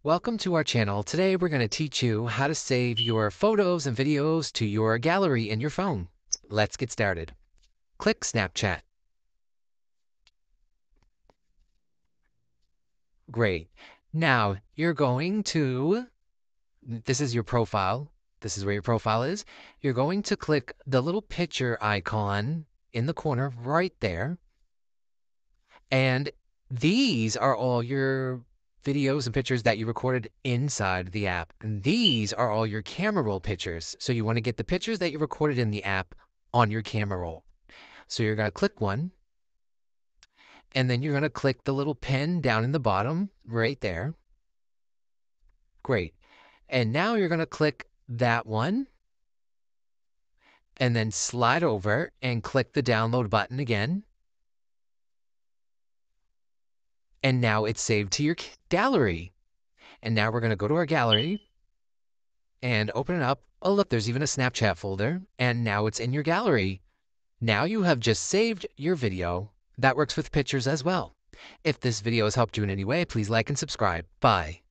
Welcome to our channel. Today we're going to teach you how to save your photos and videos to your gallery in your phone. Let's get started. Click Snapchat. Great. Now you're going to, this is your profile. This is where your profile is. You're going to click the little picture icon in the corner right there. And these are all your videos and pictures that you recorded inside the app. And these are all your camera roll pictures. So you want to get the pictures that you recorded in the app on your camera roll. So you're going to click one, and then you're going to click the little pen down in the bottom right there. Great. And now you're going to click that one, and then slide over and click the download button again. And now it's saved to your gallery. And now we're going to go to our gallery and open it up. Oh, look, there's even a Snapchat folder, and now it's in your gallery. Now you have just saved your video. That works with pictures as well. If this video has helped you in any way, please like and subscribe. Bye.